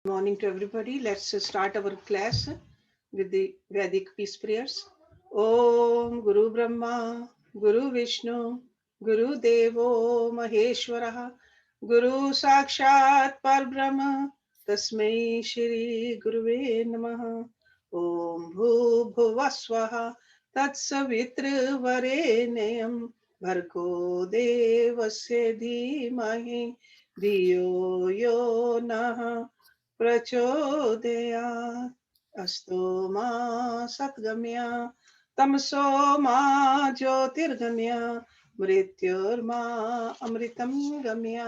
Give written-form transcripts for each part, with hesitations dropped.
Morning to everybody. Let's start our class with the Vedic peace prayers. Om Guru Brahma, Guru Vishnu, Guru Devo Maheshwara, Guru Sakshat Parbrahma, Tasmai Shri Guruve Namaha. Om Bhu Bhuvaswaha, Tatsavitru Varenayam, Bhargo Devasya Dhimahi, धियो यो नः प्रचोदयात् अस्तो मा सद्गम्य तमसो मा ज्योतिर्गम्य मृत्युर्मा अमृतं गम्य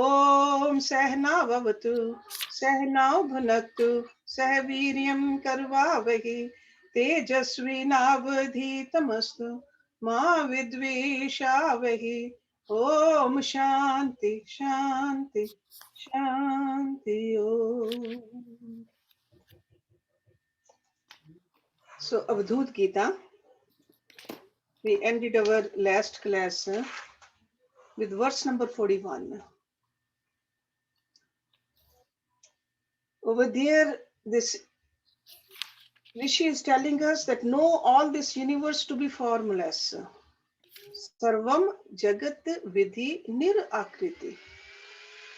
ॐ सहनाववतु सहनौ भुनक्तु सह वीर्यं करवावहै तेजस्विनावधीतमस्तु मा विद्विषावहै ॐ शान्ति शान्ति Shanti Om. So, Avadhuta Gita, we ended our last class with verse number 41. Over there, this Rishi is telling us that know all this universe to be formless. Sarvam Jagat Vidhi Nir Akriti.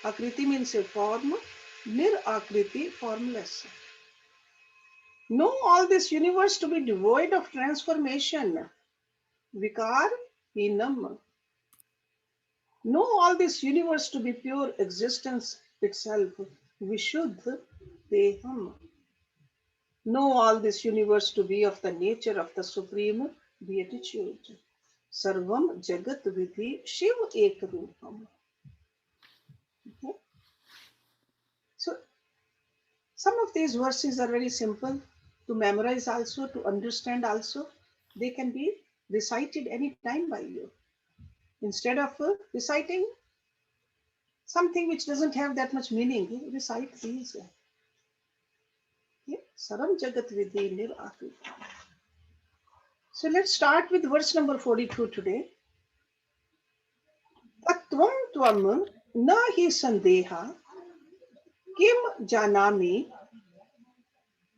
Akriti means a form, Nir Akriti, formless. Know all this universe to be devoid of transformation. Vikar Hinam. Know all this universe to be pure existence itself. Vishuddha Deham. Know all this universe to be of the nature of the supreme beatitude. Sarvam Jagat Vidhi Shiv Ekarupam. Okay. So, some of these verses are very simple to memorize also, to understand also. They can be recited any time by you. Instead of reciting something which doesn't have that much meaning, recite these. Saram Jagat Vidhi Nir Akrita. So let's start with verse number 42 today. Tattvam tvam na hi sandeha kim janami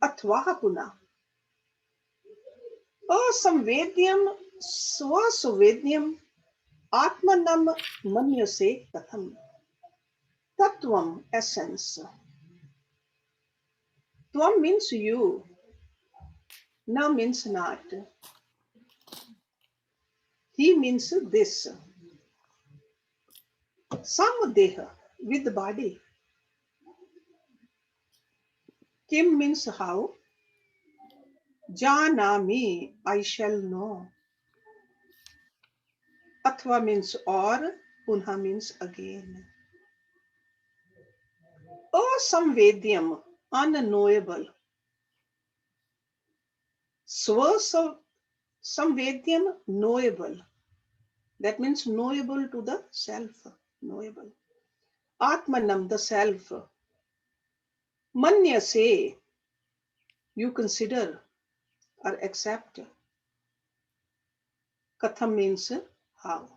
athvaha puna asamvedyam swasuvedyam atmanam manyase katham. Tattvam, essence. Tvam means you. Na means not. He means this. Samdeha, with the body. Kim means how. Janami, I shall know. Athva means or. Punha means again. Asamvedyam, unknowable. Samvedyam, knowable. That means knowable to the self. Knowable. Atmanam, the self. Manyase, you consider or accept. Katham means how.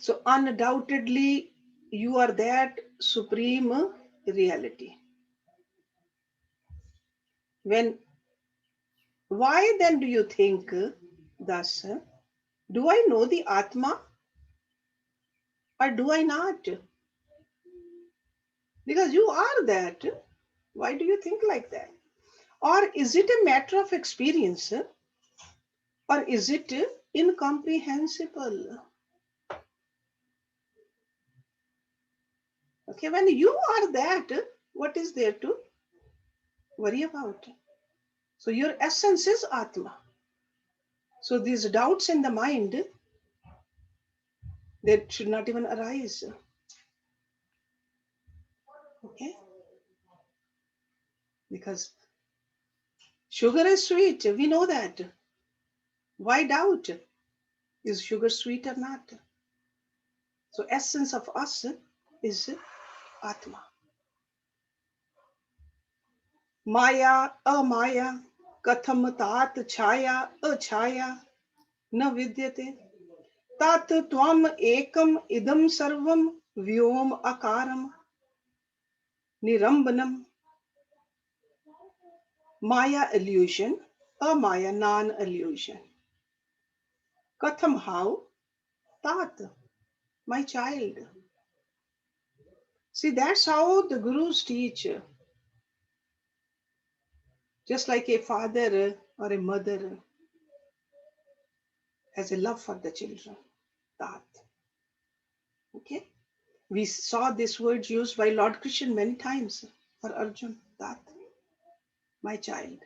So undoubtedly you are that supreme reality. Why then do you think thus? Do I know the Atma or do I not? Because you are that. Why do you think like that? Or is it a matter of experience? Or is it incomprehensible? Okay, when you are that, what is there to worry about? So your essence is Atma. So these doubts in the mind, they should not even arise. Okay? Because sugar is sweet, we know that. Why doubt? Is sugar sweet or not? So essence of us is Atma. Maya, amaya, katham tat chaya, achaya, na vidyate. Tat tvam ekam idam sarvam Vyom akaram, nirambanam, Maya illusion, amaya non-illusion. Katham how? Tat, my child. See, that's how the gurus teach. Just like a father or a mother has a love for the children. Tat. Okay? We saw this word used by Lord Krishna many times for Arjun. Tat, my child.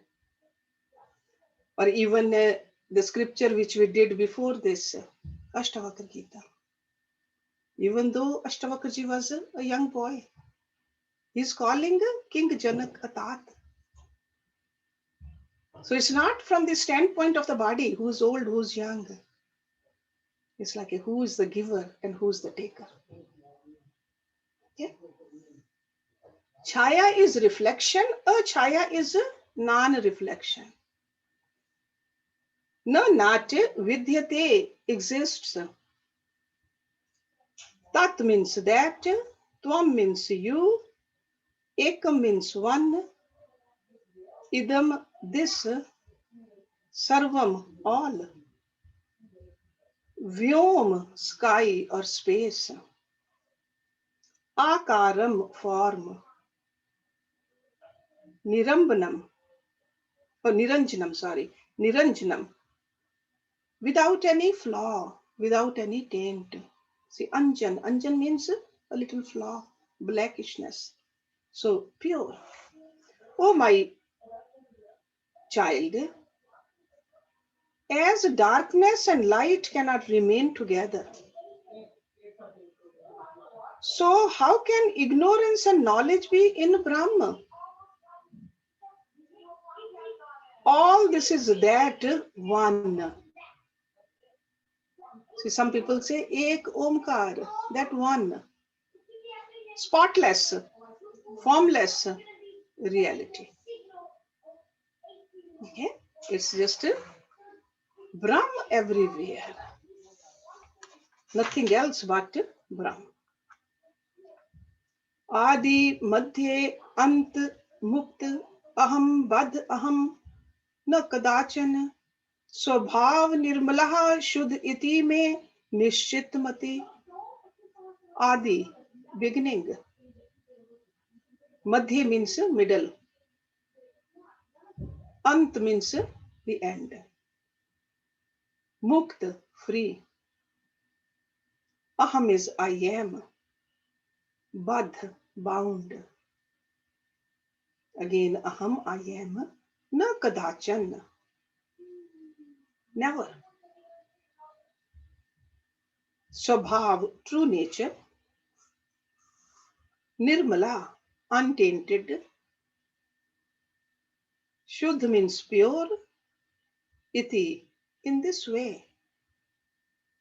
Or even the scripture which we did before this, Ashtavakra Gita. Even though Ashtavakraji was a young boy, he's calling King Janak a Tat. So it's not from the standpoint of the body, who's old, who's young. It's like who is the giver and who's the taker. Okay? Chaya is reflection, chaya is non-reflection. No nat vidyate exists. Tat means that, tvam means you, ekam means one, idam this, sarvam all, vyom sky or space, akaram form, nirambanam or niranjanam, without any flaw, without any taint. See, anjan means a little flaw, blackishness. So pure. Oh, my child, as darkness and light cannot remain together, so how can ignorance and knowledge be in Brahma? All this is that one. See, some people say Ek Omkar, that one. Spotless, formless reality. Okay? It's just Brahm everywhere. Nothing else but Brahm. Adi, Madhye, Ant, Mukt, Aham, Bad, Aham, न कदाचन स्वभाव निर्मलः शुद्ध इति में निश्चित मति. Adi, beginning. Madhya means middle. Ant means the end. Mukt, free. Aham is I am. Badh, bound. Again, aham, I am. Na kadachan, never. Swabhav, true nature. Nirmala, untainted. Shuddh means pure. Iti, in this way.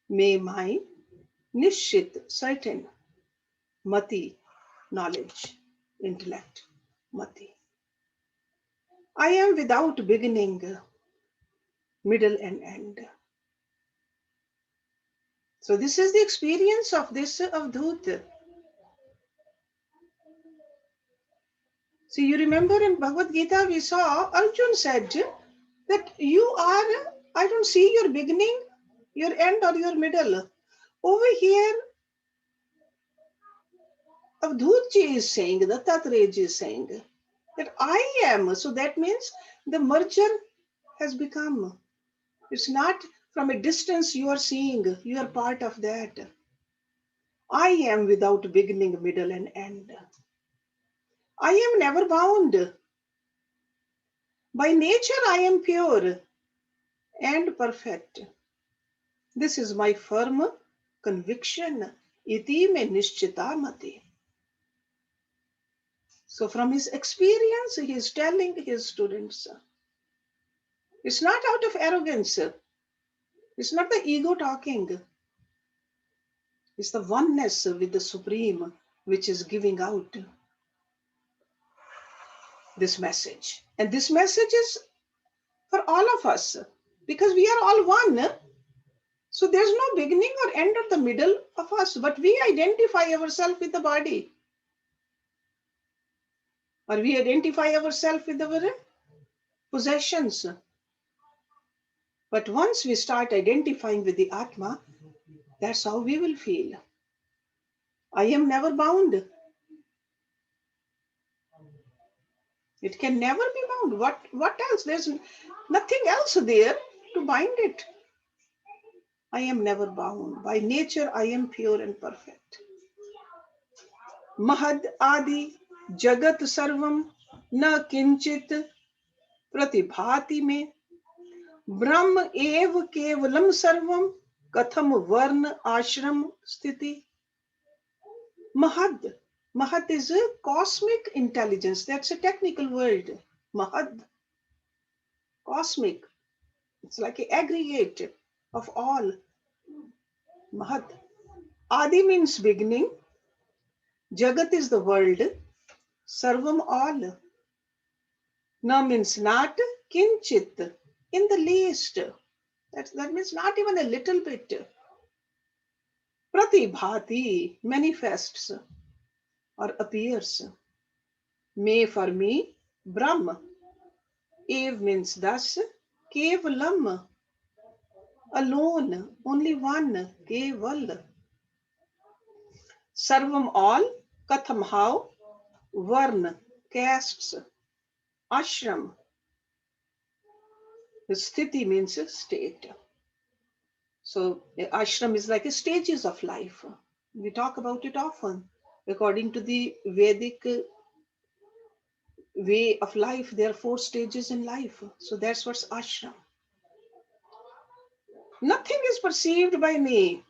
May my nishchit, certain. Mati, knowledge, intellect. Mati. I am without beginning, middle, and end. So this is the experience of this Avadhuta. So you remember in Bhagavad Gita we saw Arjun said that you are, I don't see your beginning, your end or your middle. Over here, Avadhutji is saying, the Tattreya is saying that I am. So that means the merger has become. It's not from a distance you are seeing, you are part of that. I am without beginning, middle, and end. I am never bound. By nature, I am pure and perfect. This is my firm conviction. Iti me nishchita mati. So from his experience, he is telling his students, it's not out of arrogance. It's not the ego talking. It's the oneness with the Supreme which is giving out this message. And this message is for all of us because we are all one. So there's no beginning or end or the middle of us, but we identify ourselves with the body. Or we identify ourselves with our possessions. But once we start identifying with the Atma, that's how we will feel. I am never bound. It can never be bound. What else? There's nothing else there to bind it. I am never bound. By nature, I am pure and perfect. Mahad Adi Jagat Sarvam Na Kinchit Pratibhati Me Brahm Ev Kevalam Sarvam Katham Varna Ashram Sthiti. Mahad. Mahad is a cosmic intelligence. That's a technical word. Mahad. Cosmic. It's like an aggregate of all. Mahad. Adi means beginning. Jagat is the world. Sarvam all. Na means not. Kinchit. In the least. That means not even a little bit. Pratibhati manifests or appears. Me for me. Brahm. Ev means thus. Kevalam. Alone. Only one. Keval. Sarvam all. Katham how. Varna. Castes. Ashram. Sthiti means state. So ashram is like a stages of life. We talk about it often. According to the Vedic way of life, there are 4 stages in life. So that's what's ashram. Nothing is perceived by me.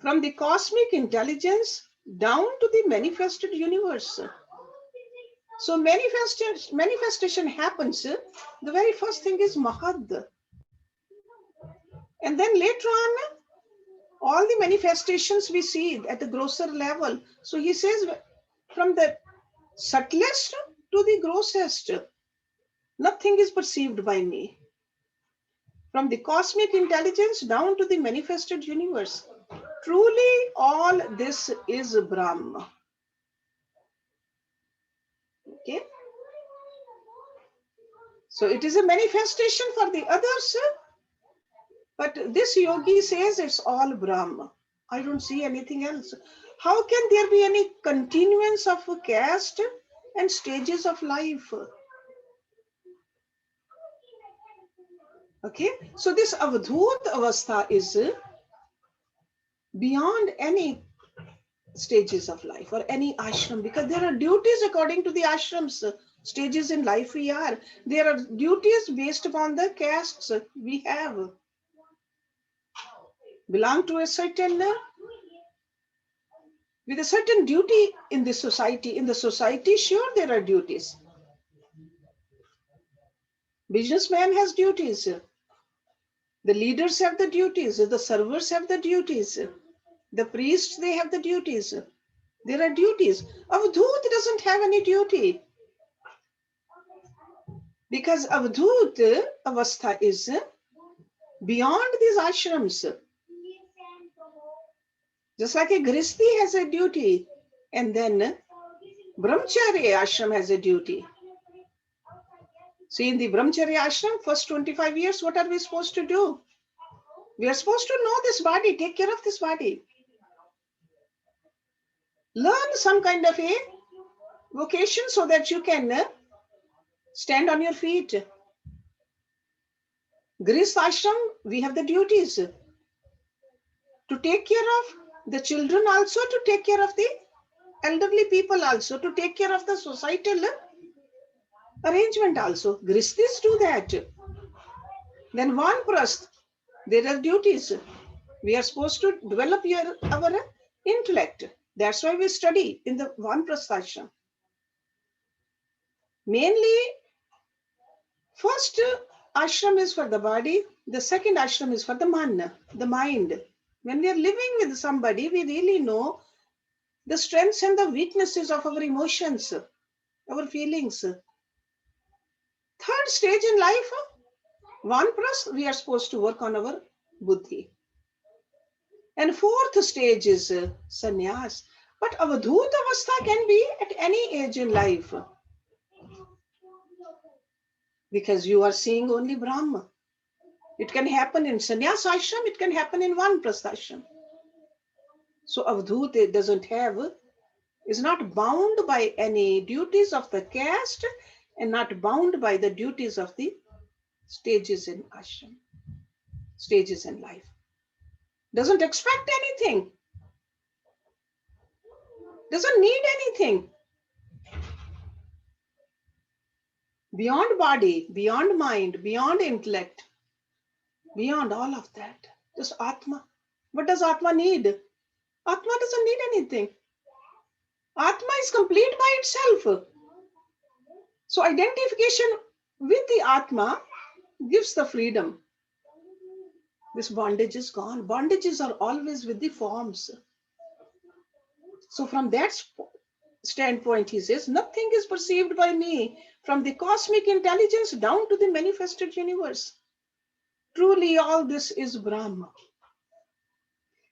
From the cosmic intelligence down to the manifested universe. So manifestation happens. The very first thing is Mahad. And then later on, all the manifestations we see at the grosser level. So he says, from the subtlest to the grossest, nothing is perceived by me. From the cosmic intelligence down to the manifested universe, truly all this is Brahma. Okay. So it is a manifestation for the others, but this yogi says it's all Brahma. I don't see anything else. How can there be any continuance of a caste and stages of life? Okay, so this Avadhuta avastha is beyond any stages of life or any ashram, because there are duties according to the ashrams, stages in life we are. There are duties based upon the castes we have. Belong to a certain, with a certain duty in the society. In the society, sure, there are duties. Businessman has duties. The leaders have the duties. The servers have the duties. The priests, they have the duties. There are duties. Avadhuta doesn't have any duty. Because Avadhuta avastha is beyond these ashrams. Just like a Grihastha has a duty, and then Brahmacharya ashram has a duty. See, in the Brahmacharya ashram, first 25 years, what are we supposed to do? We are supposed to know this body, take care of this body. Learn some kind of a vocation so that you can stand on your feet. Grihastha ashram, we have the duties to take care of the children, also to take care of the elderly people, also to take care of the societal arrangement also. Grihasthas do that. Then Vanprasth, there are duties. We are supposed to develop our intellect. That's why we study in the Vanprasth ashram. Mainly, first ashram is for the body. The second ashram is for the man, the mind. When we are living with somebody, we really know the strengths and the weaknesses of our emotions, our feelings. Third stage in life, Vanprasth, we are supposed to work on our buddhi. And fourth stage is sannyas. But avadhuta avastha can be at any age in life, because you are seeing only Brahma. It can happen in sannyas ashram, it can happen in vanprastha ashram. So avadhuta doesn't have, is not bound by any duties of the caste and not bound by the duties of the stages in ashram, stages in life. Doesn't expect anything, doesn't need anything. Beyond body, beyond mind, beyond intellect, beyond all of that. Just Atma. What does Atma need? Atma doesn't need anything. Atma is complete by itself. So identification with the Atma gives the freedom. This bondage is gone. Bondages are always with the forms. So from that standpoint, he says, nothing is perceived by me, from the cosmic intelligence down to the manifested universe. Truly, all this is Brahma.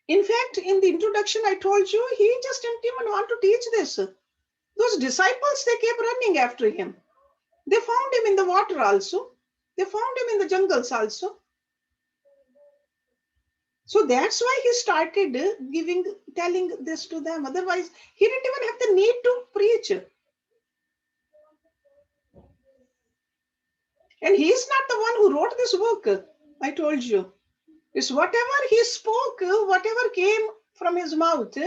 In fact, in the introduction, I told you, he just didn't even want to teach this. Those disciples, they kept running after him. They found him in the water also. They found him in the jungles also. So that's why he started telling this to them. Otherwise, he didn't even have the need to preach. And he is not the one who wrote this book, I told you. It's whatever he spoke, whatever came from his mouth,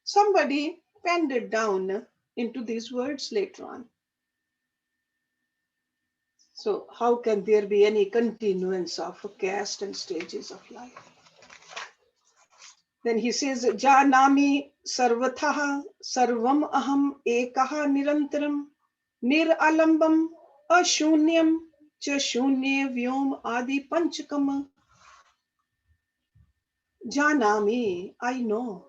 somebody penned it down into these words later on. So how can there be any continuance of caste and stages of life? Then he says, Janami sarvatah sarvam aham ekaha nirantaram niralambam ashunyam cha shunye vyom adi panchakam. Janami, I know.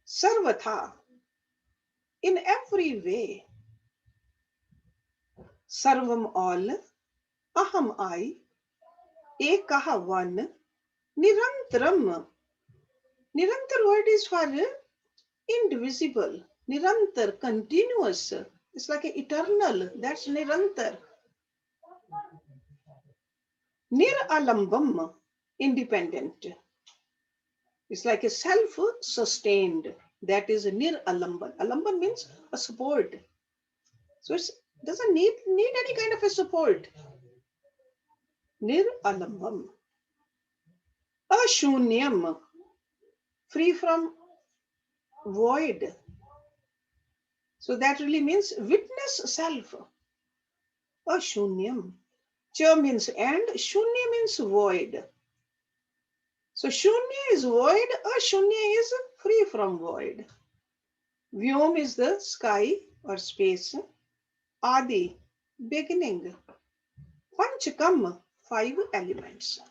Sarvatha, in every way. Sarvam all, aham I, ekaha one, nirantaram. Nirantar word is for indivisible. Nirantar, continuous. It's like eternal. That's nirantar. Niralambam, independent. It's like a self-sustained. That is niralambam. Alambam means a support. So it doesn't need any kind of a support. Niralambam. Ashunyam, free from void. So that really means witness self. Ashunyam. Cha means and, shunya means void. So shunya is void, ashunya is free from void. Vyom is the sky or space. Adi, beginning. Panchakam, 5 elements.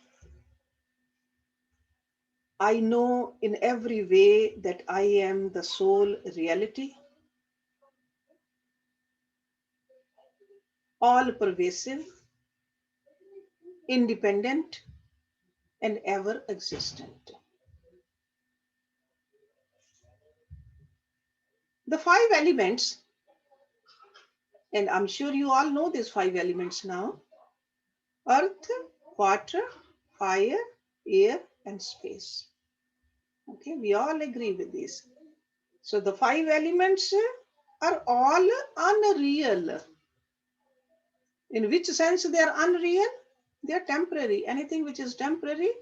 I know in every way that I am the sole reality, all pervasive, independent, and ever existent. The 5 elements, and I'm sure you all know these 5 elements now: earth, water, fire, air, and space. Okay, we all agree with this. So the 5 elements are all unreal. In which sense they are unreal? They are temporary. Anything which is temporary,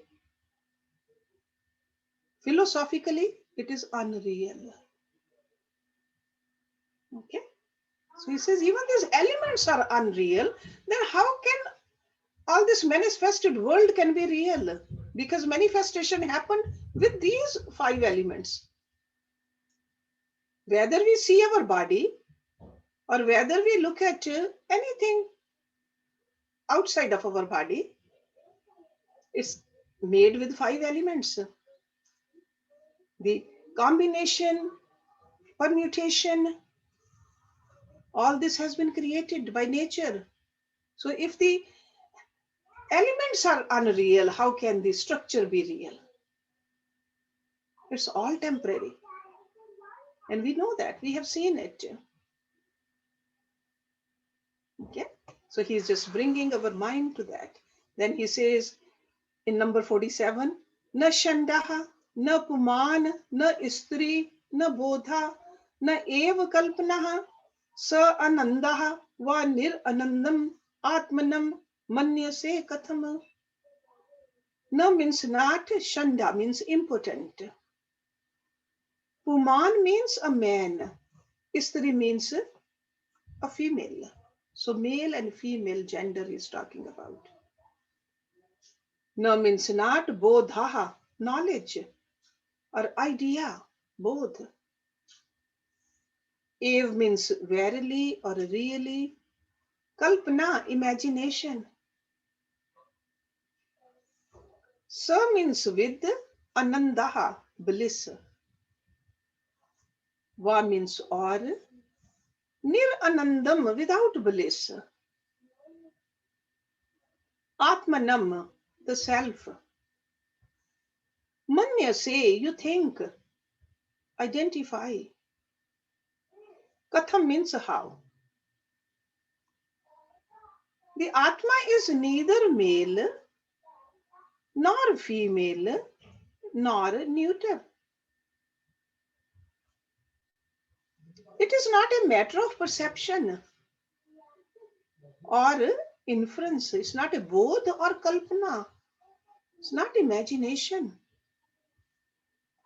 philosophically, it is unreal. Okay. So he says, even these elements are unreal, then how can all this manifested world can be real? Because manifestation happened with these 5 elements. Whether we see our body or whether we look at anything outside of our body, it's made with 5 elements. The combination, permutation, all this has been created by nature. So if the Elements are unreal. How can the structure be real? It's all temporary. And we know that. We have seen it. Okay? So he's just bringing our mind to that. Then he says in number 47, Na Shandaha, Na Puman, Na Istri, Na Bodha, Na Ev Kalpanaha, Sa Anandaha, Va Nir Anandam, Atmanam, Manyase Katham. Na means not, Shanda means impotent. Puman means a man. Istri means a female. So male and female gender is talking about. Na means not, bodha, knowledge or idea, both. Ev means verily or really. Kalpana, imagination. Sa means with, anandaha, bliss. Va means or, nir anandam, without bliss. Atmanam, the self. Manya, say, you think. Identify. Katham means how. The Atma is neither male nor female nor neuter. It is not a matter of perception or inference. It's not a bodh or kalpana. It's not imagination.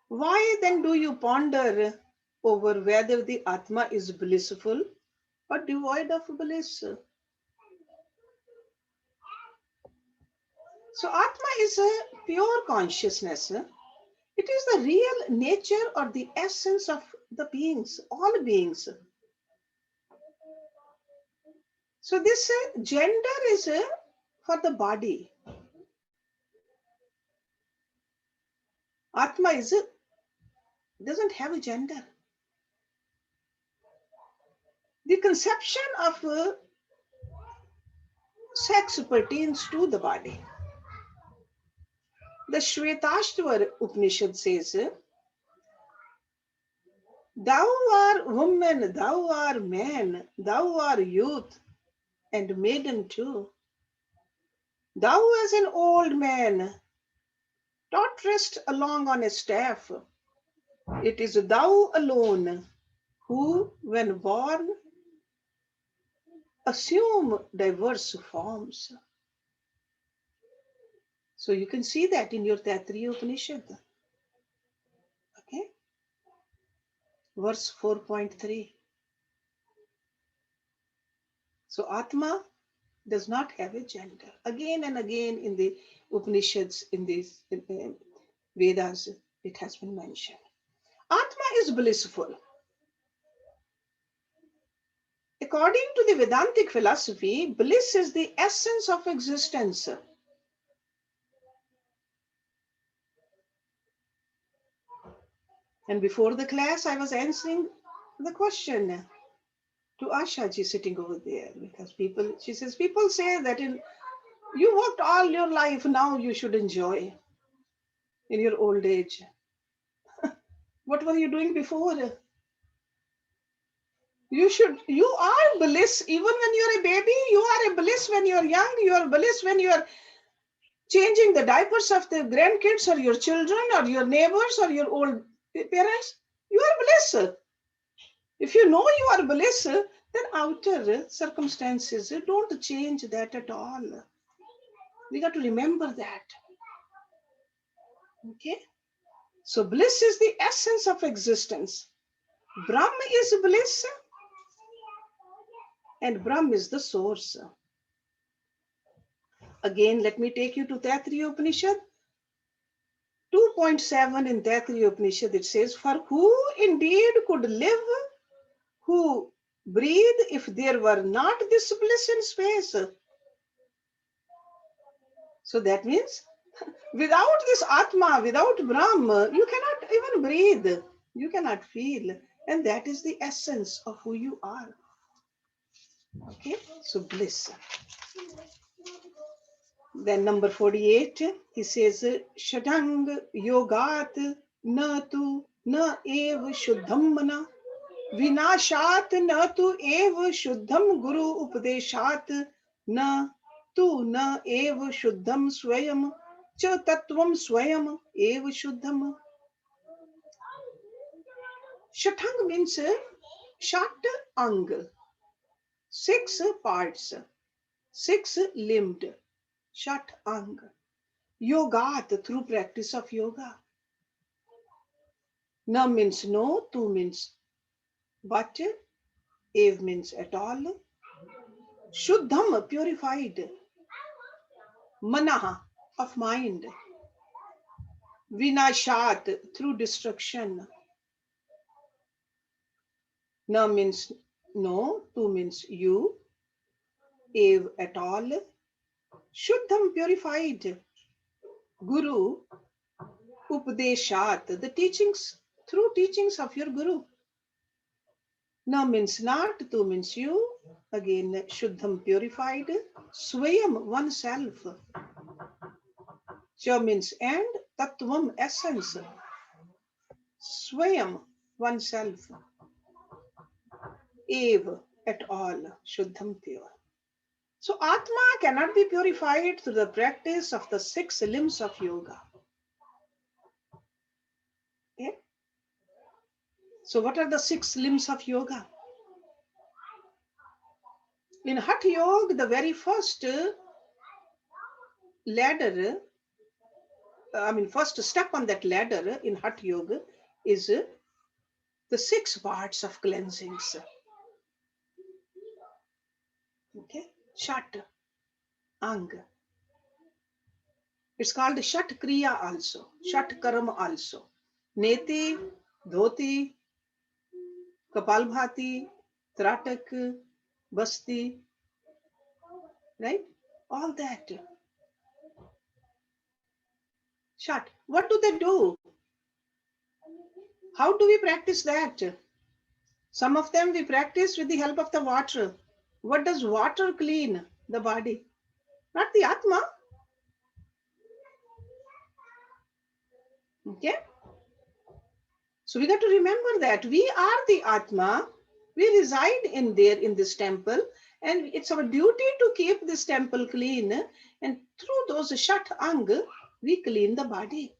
Why then do you ponder over whether the Atma is blissful or devoid of bliss? So Atma is a pure consciousness. It is the real nature or the essence of the beings, all beings. So this gender is for the body. Atma is doesn't have a gender. The conception of sex pertains to the body. The Shvetashvar Upanishad says, thou art woman, thou art man, thou art youth and maiden too. Thou as an old man, totterest along on a staff. It is thou alone who, when born, assume diverse forms. So you can see that in your Taittiriya Upanishad. Okay? Verse 4.3. So Atma does not have a gender. Again and again in the Upanishads, in these Vedas, it has been mentioned. Atma is blissful. According to the Vedantic philosophy, bliss is the essence of existence. And before the class, I was answering the question to Asha ji sitting over there, because she says, people say that you worked all your life, now you should enjoy in your old age. What were you doing before? You are bliss even when you're a baby, you are a bliss when you're young, you are bliss when you're changing the diapers of the grandkids or your children or your neighbors or your old parents. You are bliss. If you know you are bliss, then outer circumstances don't change that at all. We got to remember that. Okay? So bliss is the essence of existence. Brahm is bliss and Brahm is the source. Again, let me take you to Taittiriya Upanishad. 2.7 in Taittiriya Upanishad, it says, for who indeed could live, who breathe, if there were not this bliss in space? So that means, without this Atma, without Brahm, you cannot even breathe. You cannot feel. And that is the essence of who you are. Okay, so bliss. Then number 48, he says, Shadang yogat na tu na ev shuddham mana vinashat na tu ev shuddham guru upadeshat na tu na ev shuddham swayam cha tattvam swayam ev shuddham. Shatang means shat ang, 6 parts, 6 limbed. Shat ang. Yogat, through practice of yoga. Na means no, tu means but, ev means at all. Shuddham, purified. Manaha, of mind. Vinashat, through destruction. Na means no, tu means you. Ev at all. Shuddham, purified. Guru, upadeshat, the teachings, through teachings of your guru. Na means not, tu means you. Again, Shuddham, purified. Swayam, oneself. Cha means and. Tattvam, essence. Swayam, oneself. Ev, at all. Shuddham, pure. So Atma cannot be purified through the practice of the 6 limbs of yoga. Okay? So what are the 6 limbs of yoga? In Hatha Yoga, the very first ladder, first step on that ladder in Hatha Yoga is the 6 parts of cleansings. Okay? Shat, ang. It's called Shat Kriya also, Shat Karma also. Neti, Dhoti, Kapalbhati, Tratak, Basti, right? All that. Shat. What do they do? How do we practice that? Some of them we practice with the help of the water. What does water clean? The body, not the Atma. Okay? So we got to remember that we are the Atma. We reside in there in this temple, and it's our duty to keep this temple clean. And through those Shat Ang, we clean the body.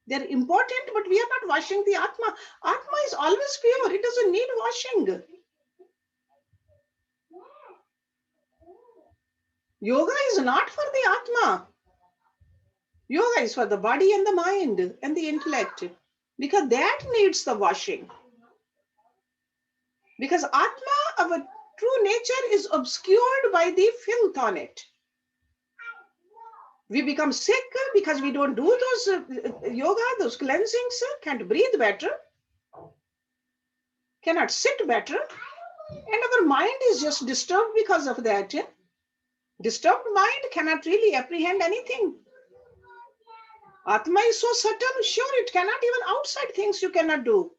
They're important, but we are not washing the Atma. Atma is always pure. It doesn't need washing. Yoga is not for the Atma. Yoga is for the body and the mind and the intellect, because that needs the washing. Because Atma, our true nature, is obscured by the filth on it. We become sick because we don't do those yoga, those cleansings, can't breathe better, cannot sit better, and our mind is just disturbed because of that. Disturbed mind cannot really apprehend anything. Atma is so subtle, sure, it cannot even outside things you cannot do.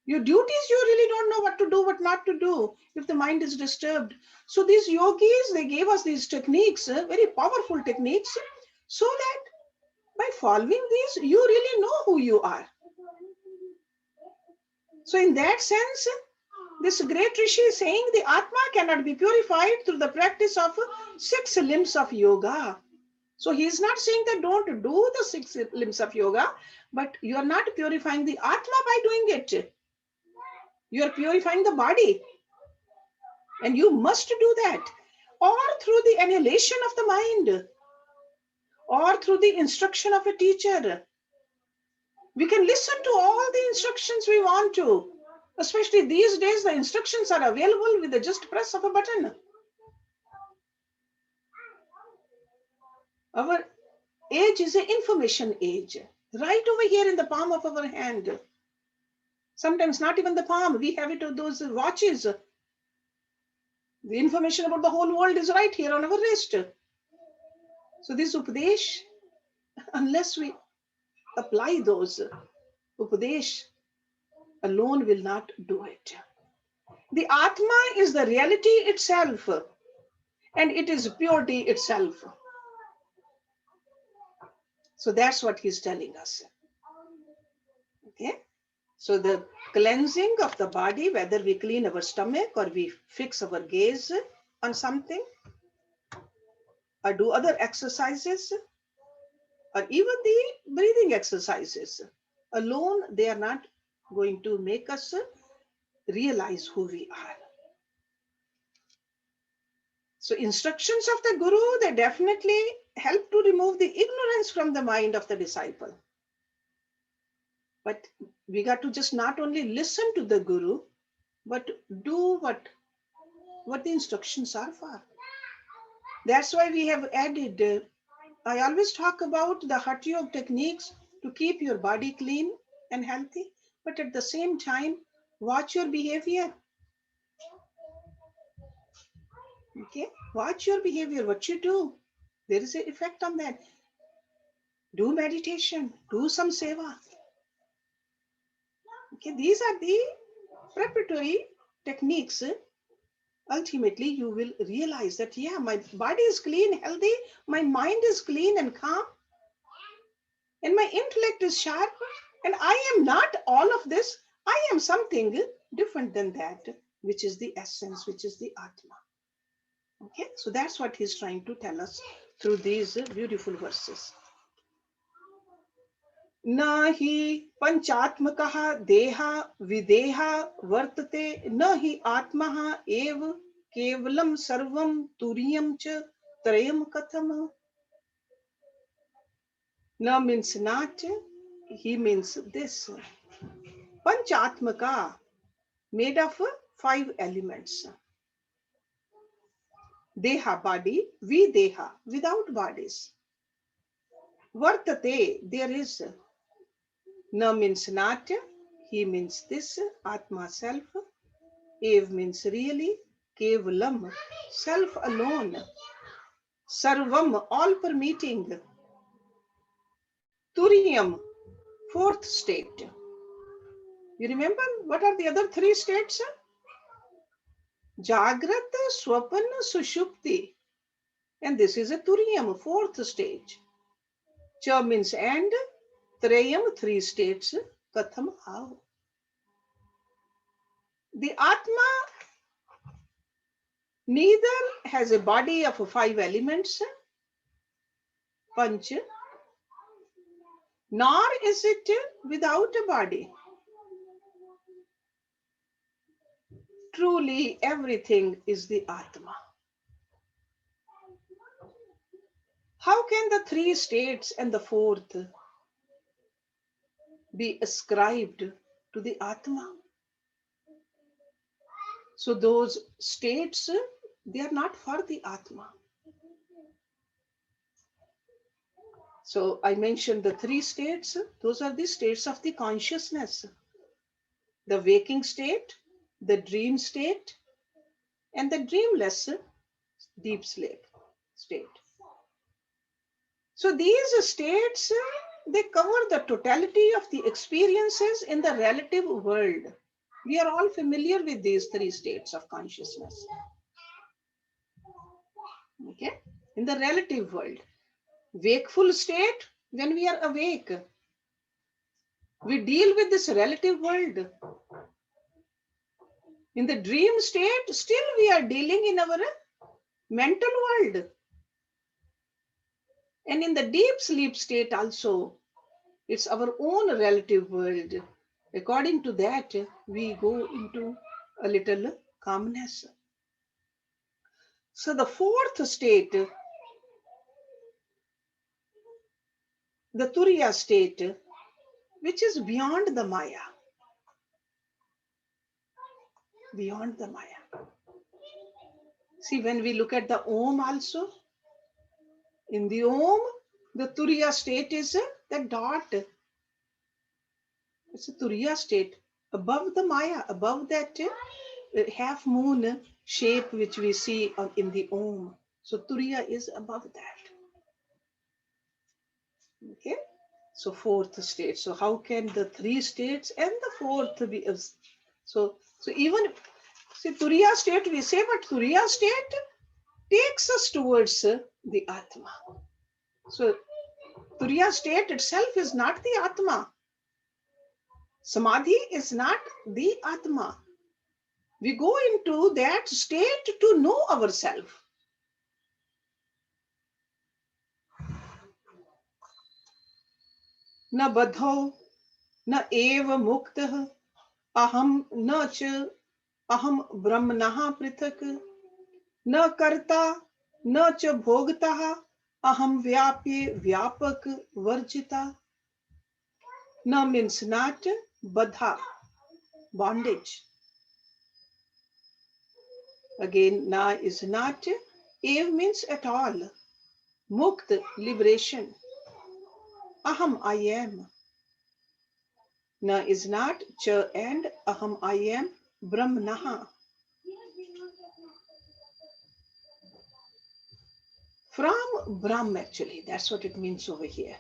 Your duties, you really don't know what to do, what not to do if the mind is disturbed. So these yogis, they gave us these techniques, very powerful techniques, so that by following these, you really know who you are. So in that sense, this great Rishi is saying the Atma cannot be purified through the practice of 6 limbs of yoga. So he is not saying that don't do the 6 limbs of yoga, but you are not purifying the Atma by doing it. You are purifying the body. And you must do that. Or through the annihilation of the mind. Or through the instruction of a teacher. We can listen to all the instructions we want to. Especially these days, the instructions are available with the just press of a button. Our age is an information age. Right over here in the palm of our hand. Sometimes not even the palm. We have it on those watches. The information about the whole world is right here on our wrist. So this Upadesh, unless we apply those, Upadesh alone will not do it. The Atma is the reality itself, and it is purity itself. So that's what he's telling us. Okay. So the cleansing of the body, whether we clean our stomach or we fix our gaze on something or do other exercises or even the breathing exercises, alone they are not going to make us realize who we are. So instructions of the Guru, they definitely help to remove the ignorance from the mind of the disciple. But we got to just not only listen to the Guru, but do what the instructions are for. That's why we have added, I always talk about the Hatha Yoga techniques to keep your body clean and healthy, but at the same time, watch your behavior. Okay, watch your behavior, what you do. There is an effect on that. Do meditation, do some seva. Okay, these are the preparatory techniques. Ultimately, you will realize that, yeah, my body is clean, healthy, my mind is clean and calm, and my intellect is sharp, and I am not all of this. I am something different than that, which is the essence, which is the Atma. Okay, so that's what he's trying to tell us through these beautiful verses. न हि पंचात्मकः देहा विदेहा वर्तते न हि आत्मा एव केवलम सर्वम तुरीयम च त्रयम कथम. न means not, he means this. Panchatmaka, made of 5 elements. Deha, body, videha, without bodies. Vartate, there is. Na means not, he means this, Atma, self. Ev means really, Kevalam, self alone. Sarvam, all permitting. Turiyam, 4th state. You remember what are the other 3 states? Jagrat, Swapana, Sushupti. And this is a Turiyam, 4th stage. Cha means and, Trayam, 3 states. Katham, how? The Atma neither has a body of 5 elements, Panch, nor is it without a body. Truly, everything is the Atma. How can the 3 states and the 4th be ascribed to the Atma? So those states, they are not for the Atma. So I mentioned the 3 states. Those are the states of the consciousness. The waking state, the dream state, and the dreamless deep sleep state. So these states, they cover the totality of the experiences in the relative world. We are all familiar with these 3 states of consciousness. Okay, in the relative world. Wakeful state, when we are awake, we deal with this relative world. In the dream state, still we are dealing in our mental world. And in the deep sleep state also, it's our own relative world. According to that, we go into a little calmness. So the 4th state, the Turiya state, which is beyond the Maya. Beyond the Maya. See, when we look at the Om also, in the Om, the Turiya state is the dot. It's a Turiya state above the Maya, above that half moon shape which we see in the Om. So Turiya is above that. Okay, so 4th state. So how can the 3 states and the 4th be? So even see Turiya state we say, but Turiya state takes us towards the Atma. So Turiya state itself is not the Atma. Samadhi is not the Atma. We go into that state to know ourselves. Na badho, na eva muktah, aham na cha, aham brahmanaha prithak, na karta, na cha bhogtaha, aham vyapye vyapak varjita. Na means not, badha, bondage. Again, na is not, ev means at all, mukt, liberation. Aham, I am. Na is not, cha and aham, I am, brahmanaha. From Brahm, actually, that's what it means over here.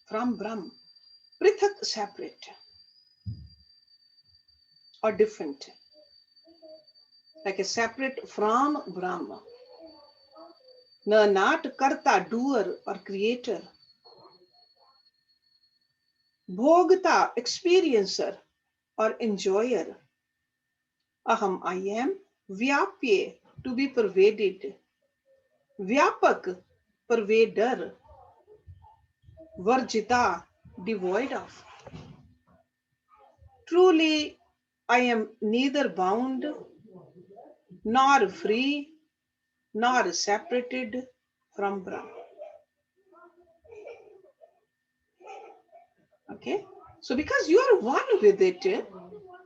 From Brahm. Prithak, separate or different. Like a separate from Brahma. No, not karta, doer or creator. Bhogata, experiencer or enjoyer. Aham, I am. Vyapye, to be pervaded. Vyapak, pervader. Varjita, devoid of. Truly, I am neither bound, nor free, nor separated from Brahma. Okay? So because you are one with it,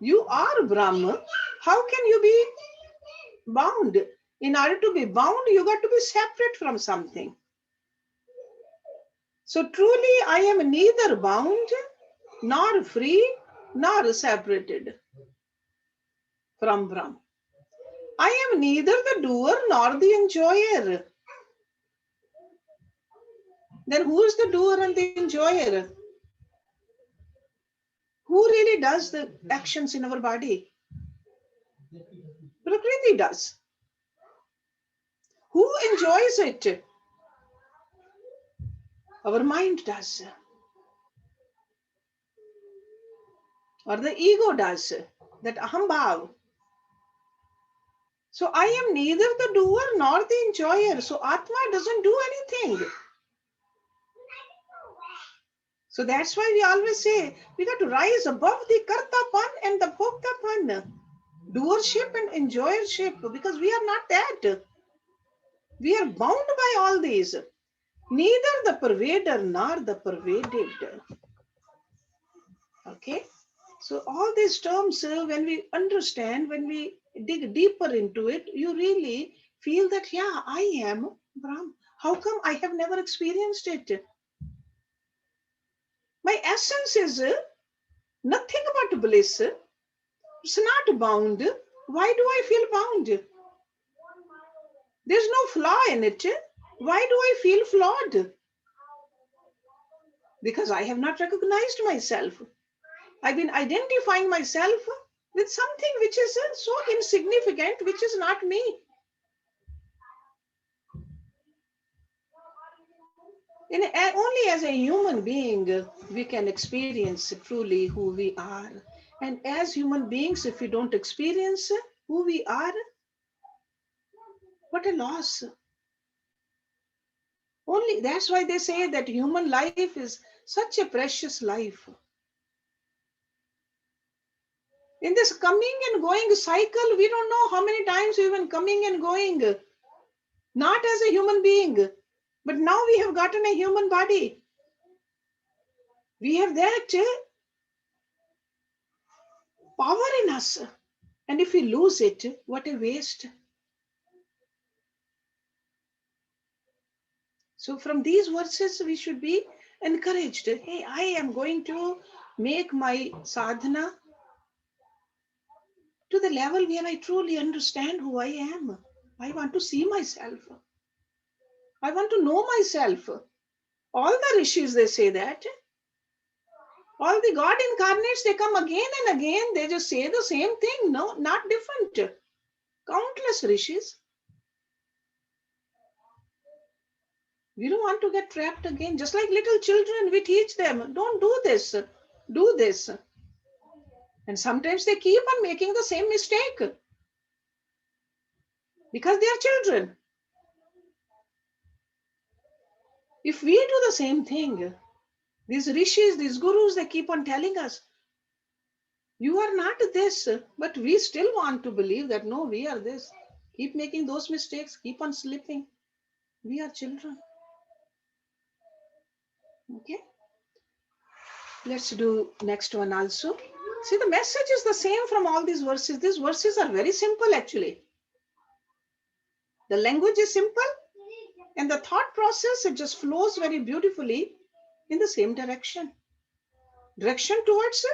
you are Brahma, how can you be bound? In order to be bound, you got to be separate from something. So truly, I am neither bound, nor free, nor separated from Brahma. I am neither the doer nor the enjoyer. Then who is the doer and the enjoyer? Who really does the actions in our body? Prakriti does. Who enjoys it? Our mind does. Or the ego does. That ahambhav. So I am neither the doer nor the enjoyer. So Atma doesn't do anything. So that's why we always say we got to rise above the kartapan and the bhoktapan. Doership and enjoyership, because we are not that. We are bound by all these. Neither the pervader nor the pervaded. Okay? So all these terms, when we understand, when we dig deeper into it, you really feel that, yeah, I am Brahm. How come I have never experienced it? My essence is nothing but bliss. It's not bound. Why do I feel bound? There's no flaw in it. Why do I feel flawed? Because I have not recognized myself. I've been identifying myself with something which is so insignificant, which is not me. Only as a human being, we can experience truly who we are. And as human beings, if we don't experience who we are, what a loss. Only that's why they say that human life is such a precious life. In this coming and going cycle, we don't know how many times we've been coming and going. Not as a human being, but now we have gotten a human body. We have that power in us. And if we lose it, what a waste. So from these verses, we should be encouraged. Hey, I am going to make my sadhana to the level where I truly understand who I am. I want to see myself. I want to know myself. All the rishis, they say that. All the God incarnates, they come again and again. They just say the same thing. No, not different. Countless rishis. We don't want to get trapped again. Just like little children, we teach them, don't do this, do this. And sometimes they keep on making the same mistake because they are children. If we do the same thing, these rishis, these gurus, they keep on telling us, you are not this, but we still want to believe that no, we are this. Keep making those mistakes, keep on slipping. We are children. Okay, let's do next one also. See, the message is the same from all these verses. These verses are very simple actually. The language is simple and the thought process, it just flows very beautifully in the same direction. Direction towards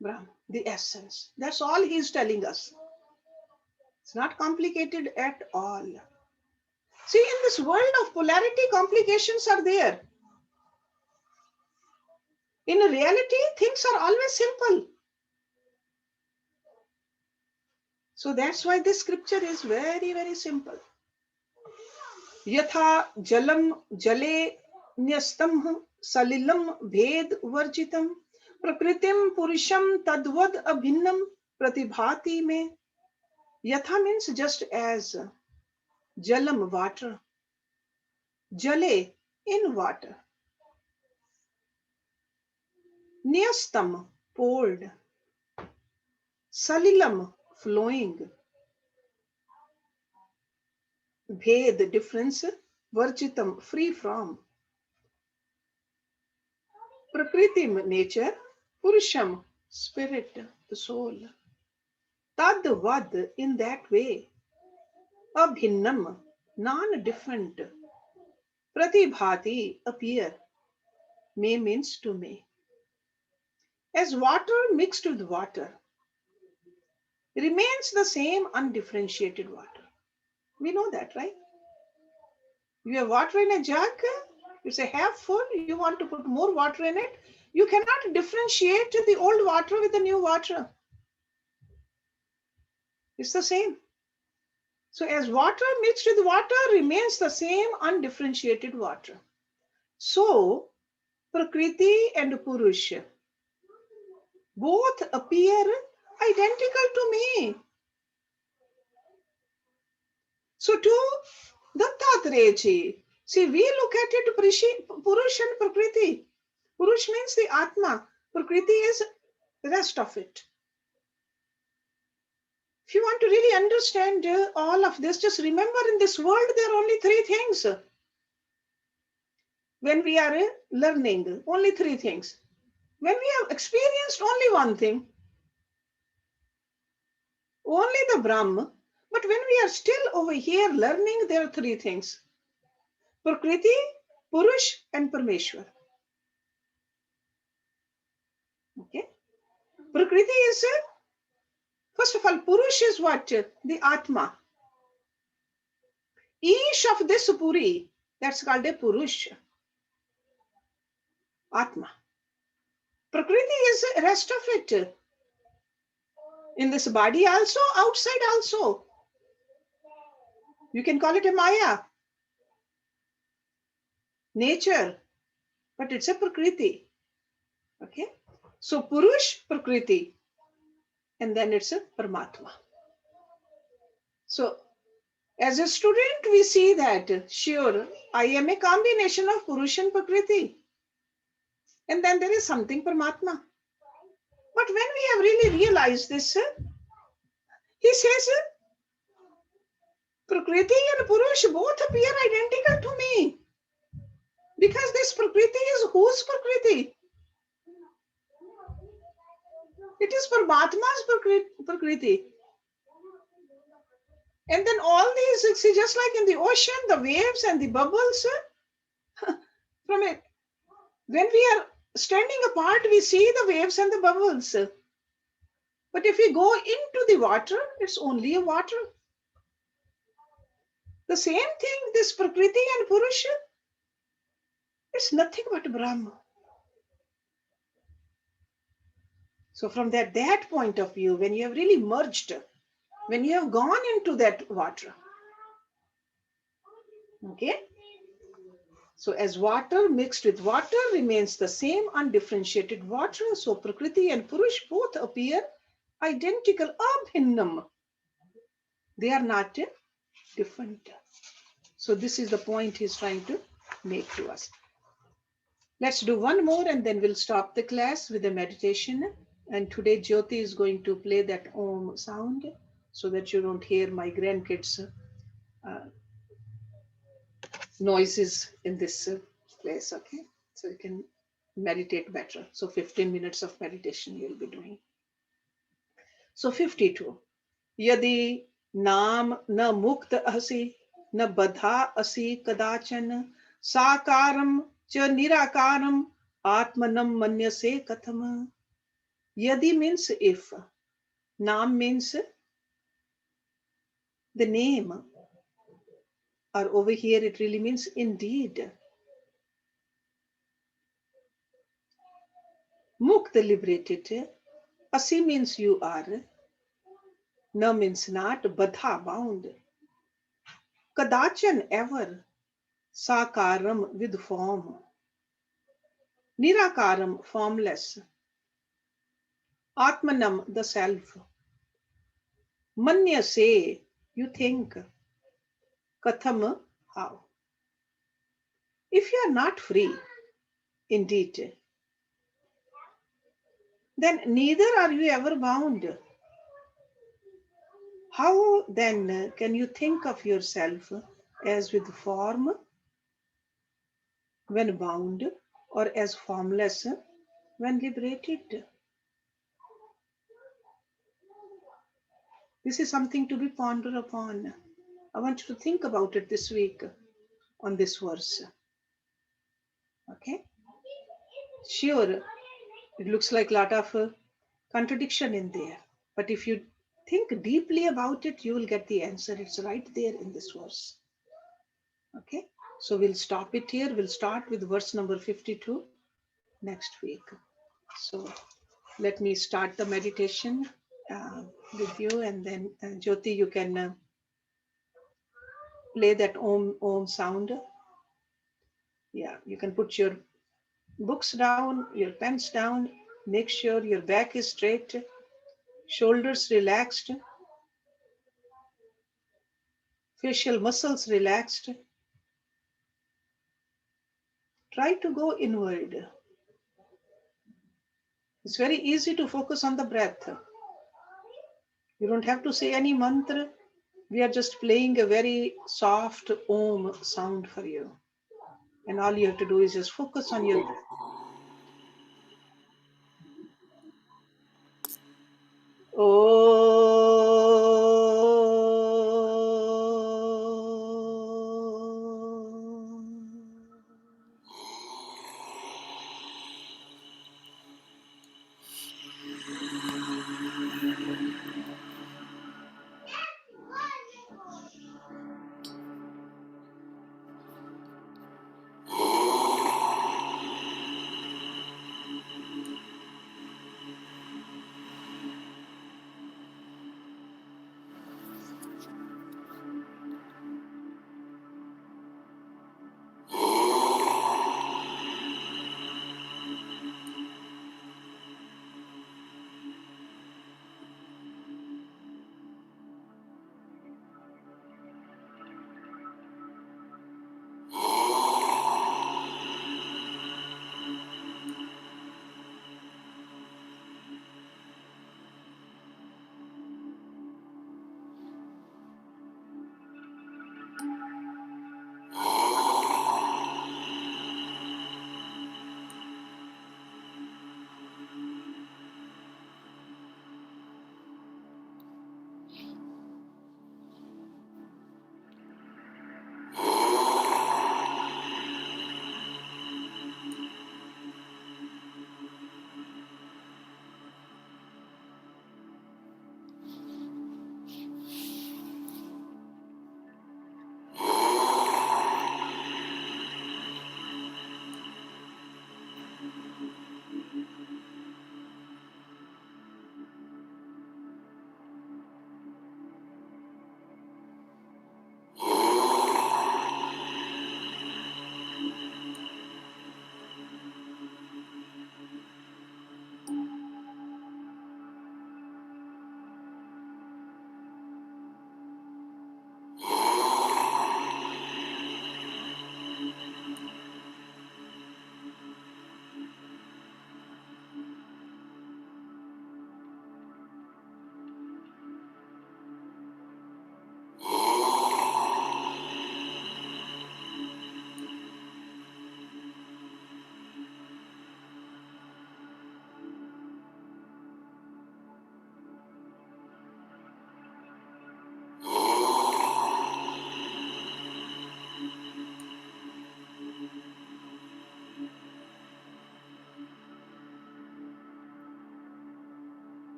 Brahm, the essence. That's all he's telling us. It's not complicated at all. See, in this world of polarity, complications are there. In reality, things are always simple. So that's why this scripture is very, very simple. Yatha jalam jale nyastam salilam bhed varjitam prakritim purusham tadvad abhinnam pratibhati me. Yatha means just as. Jalam, water. Jale, in water. Nyastam, poured. Salilam, flowing. Bhed, difference. Varjitam, free from. Prakritim, nature. Purusham, spirit, the soul. Tadvad, in that way. Abhinnam, non-different. Pratibhati, appear. Me means to me. As water mixed with water, remains the same undifferentiated water. We know that, right? You have water in a jug, you say half full, you want to put more water in it. You cannot differentiate the old water with the new water. It's the same. So as water mixed with water remains the same undifferentiated water. So Prakriti and Purusha both appear identical to me. So to Dattatraya, see, we look at it Purush and Prakriti. Purush means the Atma. Prakriti is the rest of it. If you want to really understand all of this, just remember in this world there are only three things. When we are learning, only three things. When we have experienced only one thing, only the Brahma, but when we are still over here learning, there are three things. Prakriti, Purush and Parmeshwar. Okay. Prakriti is, first of all, Purush is what? The Atma. Each of this Puri, that's called a Purush. Atma. Prakriti is the rest of it. In this body also, outside also. You can call it a Maya. Nature. But it's a Prakriti. Okay. So Purush, Prakriti. And then it's a Paramatma. So as a student, we see that, sure, I am a combination of Purush and Prakriti. And then there is something Paramatma. But when we have really realized this, he says, Prakriti and Purush both appear identical to me. Because this Prakriti is whose Prakriti? It is Paramatma's Prakriti. And then all these, see, just like in the ocean, the waves and the bubbles, from it, when we are standing apart, we see the waves and the bubbles. But if we go into the water, it's only a water. The same thing, this Prakriti and Purusha, it's nothing but Brahma. So from that point of view, when you have really merged, when you have gone into that water, Okay. So as water mixed with water remains the same undifferentiated water, so Prakriti and Purush both appear identical, abhinnam. They are not different. So this is the point he's trying to make to us. Let's do one more and then we'll stop the class with a meditation. And today Jyoti is going to play that Om sound so that you don't hear my grandkids' uh, noises in this place, okay? So you can meditate better. So 15 minutes of meditation you'll be doing. So 52. Yadi naam na mukta asi na badha asi kadachan sakaram cha nirakaram atmanam manyase katham. Yadi means if. Naam means the name. Or over here it really means indeed. Mukta liberated. Asi means you are. Na means not. Badha bound. Kadachan ever. Sakaram with form. Nirakaram formless. Atmanam the self. Manya say you think. Katham how. If you are not free, indeed, then neither are you ever bound. How then can you think of yourself as with form when bound or as formless when liberated? This is something to be pondered upon. I want you to think about it this week on this verse. Okay? Sure, it looks like a lot of contradiction in there. But if you think deeply about it, you will get the answer. It's right there in this verse. Okay? So we'll stop it here. We'll start with verse number 52 next week. So let me start the meditation with you, and then Jyoti, you can play that om sound. Yeah, you can put your books down, your pens down. Make sure your back is straight, shoulders relaxed, facial muscles relaxed. Try to go inward. It's very easy to focus on the breath. You don't have to say any mantra. We are just playing a very soft om sound for you. And all you have to do is just focus on your breath.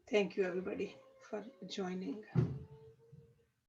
Thank you, everybody, for joining.